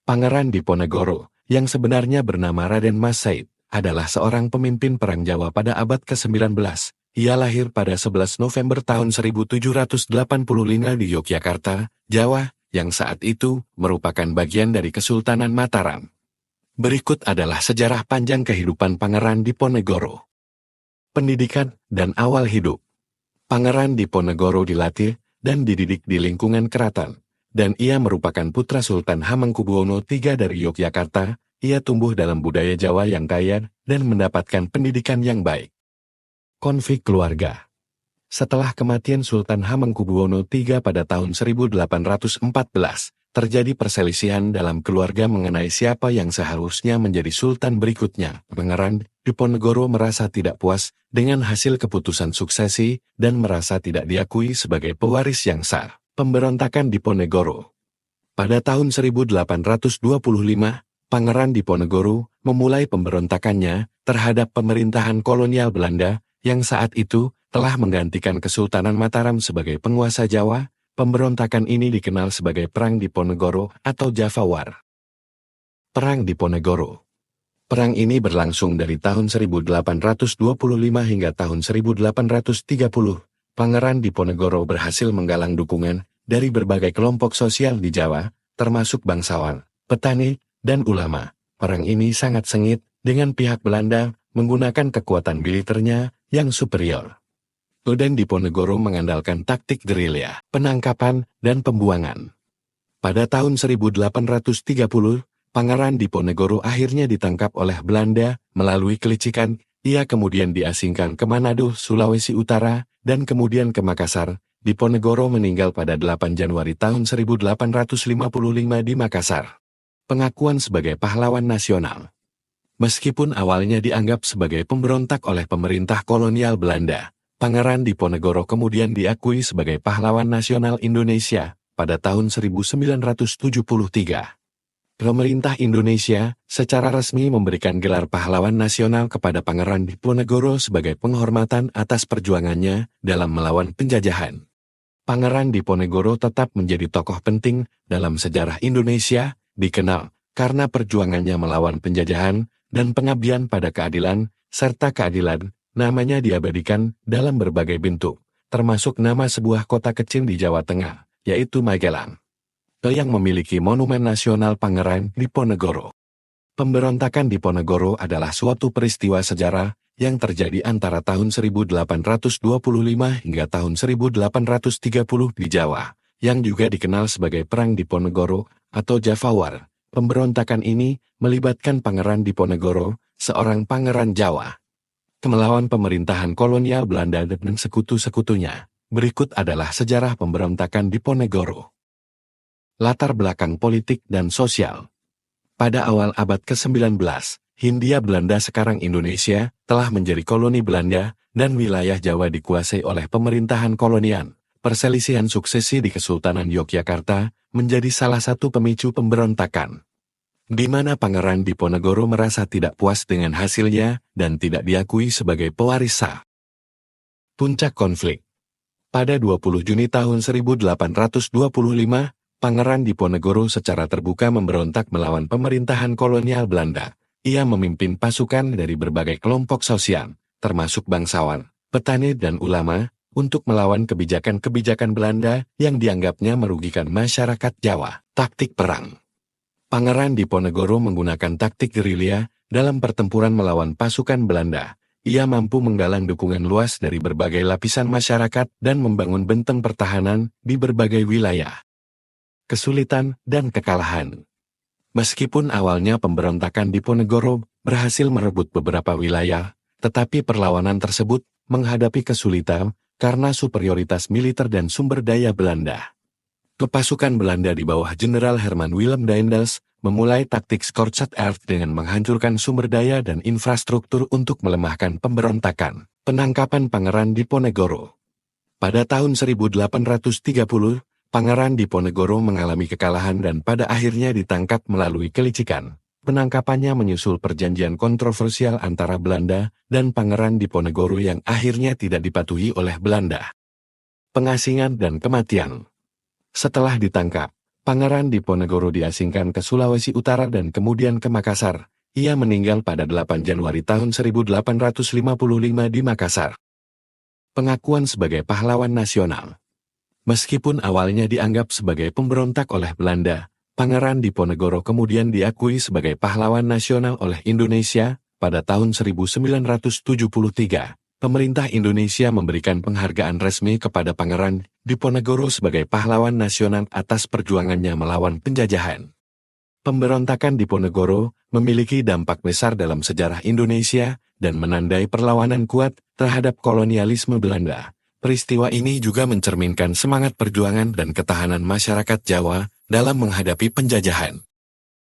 Pangeran Diponegoro, yang sebenarnya bernama Raden Mas Said, adalah seorang pemimpin Perang Jawa pada abad ke-19. Ia lahir pada 11 November tahun 1785 di Yogyakarta, Jawa, yang saat itu merupakan bagian dari Kesultanan Mataram. Berikut adalah sejarah panjang kehidupan Pangeran Diponegoro. Pendidikan dan awal hidup. Pangeran Diponegoro dilatih dan dididik di lingkungan keraton, dan ia merupakan putra Sultan Hamengkubuwono III dari Yogyakarta. Ia tumbuh dalam budaya Jawa yang kaya dan mendapatkan pendidikan yang baik. Konflik keluarga. Setelah kematian Sultan Hamengkubuwono III pada tahun 1814, terjadi perselisihan dalam keluarga mengenai siapa yang seharusnya menjadi sultan berikutnya. Pangeran Diponegoro merasa tidak puas dengan hasil keputusan suksesi dan merasa tidak diakui sebagai pewaris yang sah. Pemberontakan Diponegoro. Pada tahun 1825, Pangeran Diponegoro memulai pemberontakannya terhadap pemerintahan kolonial Belanda yang saat itu telah menggantikan Kesultanan Mataram sebagai penguasa Jawa. Pemberontakan ini dikenal sebagai Perang Diponegoro atau Java War. Perang Diponegoro. Perang ini berlangsung dari tahun 1825 hingga tahun 1830. Pangeran Diponegoro berhasil menggalang dukungan dari berbagai kelompok sosial di Jawa, termasuk bangsawan, petani, dan ulama. Perang ini sangat sengit dengan pihak Belanda menggunakan kekuatan militernya yang superior. Raden Diponegoro mengandalkan taktik gerilya, penangkapan, dan pembuangan. Pada tahun 1830, Pangeran Diponegoro akhirnya ditangkap oleh Belanda melalui kelicikan. Ia kemudian diasingkan ke Manado, Sulawesi Utara, dan kemudian ke Makassar. Diponegoro meninggal pada 8 Januari tahun 1855 di Makassar. Pengakuan sebagai pahlawan nasional. Meskipun awalnya dianggap sebagai pemberontak oleh pemerintah kolonial Belanda, Pangeran Diponegoro kemudian diakui sebagai pahlawan nasional Indonesia pada tahun 1973. Pemerintah Indonesia secara resmi memberikan gelar pahlawan nasional kepada Pangeran Diponegoro sebagai penghormatan atas perjuangannya dalam melawan penjajahan. Pangeran Diponegoro tetap menjadi tokoh penting dalam sejarah Indonesia, dikenal karena perjuangannya melawan penjajahan dan pengabdian pada keadilan, serta keadilan. Namanya diabadikan dalam berbagai bentuk, termasuk nama sebuah kota kecil di Jawa Tengah, yaitu Magelang, yang memiliki monumen nasional Pangeran Diponegoro. Pemberontakan Diponegoro adalah suatu peristiwa sejarah yang terjadi antara tahun 1825 hingga tahun 1830 di Jawa, yang juga dikenal sebagai Perang Diponegoro atau Java War. Pemberontakan ini melibatkan Pangeran Diponegoro, seorang pangeran Jawa, melawan pemerintahan kolonial Belanda dan sekutu-sekutunya. Berikut adalah sejarah pemberontakan Diponegoro. Latar belakang politik dan sosial. Pada awal abad ke-19, Hindia Belanda sekarang Indonesia telah menjadi koloni Belanda dan wilayah Jawa dikuasai oleh pemerintahan kolonial. Perselisihan suksesi di Kesultanan Yogyakarta menjadi salah satu pemicu pemberontakan, di mana Pangeran Diponegoro merasa tidak puas dengan hasilnya dan tidak diakui sebagai pewaris sah. Puncak konflik. Pada 20 Juni tahun 1825, Pangeran Diponegoro secara terbuka memberontak melawan pemerintahan kolonial Belanda. Ia memimpin pasukan dari berbagai kelompok sosial, termasuk bangsawan, petani dan ulama, untuk melawan kebijakan-kebijakan Belanda yang dianggapnya merugikan masyarakat Jawa. Taktik perang. Pangeran Diponegoro menggunakan taktik gerilya dalam pertempuran melawan pasukan Belanda. Ia mampu menggalang dukungan luas dari berbagai lapisan masyarakat dan membangun benteng pertahanan di berbagai wilayah. Kesulitan dan kekalahan. Meskipun awalnya pemberontakan Diponegoro berhasil merebut beberapa wilayah, tetapi perlawanan tersebut menghadapi kesulitan karena superioritas militer dan sumber daya Belanda. Pasukan Belanda di bawah Jenderal Herman Willem Daendels memulai taktik Scorched Earth dengan menghancurkan sumber daya dan infrastruktur untuk melemahkan pemberontakan. Penangkapan Pangeran Diponegoro. Pada tahun 1830, Pangeran Diponegoro mengalami kekalahan dan pada akhirnya ditangkap melalui kelicikan. Penangkapannya menyusul perjanjian kontroversial antara Belanda dan Pangeran Diponegoro yang akhirnya tidak dipatuhi oleh Belanda. Pengasingan dan kematian. Setelah ditangkap, Pangeran Diponegoro diasingkan ke Sulawesi Utara dan kemudian ke Makassar. Ia meninggal pada 8 Januari tahun 1855 di Makassar. Pengakuan sebagai pahlawan nasional. Meskipun awalnya dianggap sebagai pemberontak oleh Belanda, Pangeran Diponegoro kemudian diakui sebagai pahlawan nasional oleh Indonesia. Pada tahun 1973, pemerintah Indonesia memberikan penghargaan resmi kepada Pangeran Diponegoro sebagai pahlawan nasional atas perjuangannya melawan penjajahan. Pemberontakan Diponegoro memiliki dampak besar dalam sejarah Indonesia dan menandai perlawanan kuat terhadap kolonialisme Belanda. Peristiwa ini juga mencerminkan semangat perjuangan dan ketahanan masyarakat Jawa dalam menghadapi penjajahan.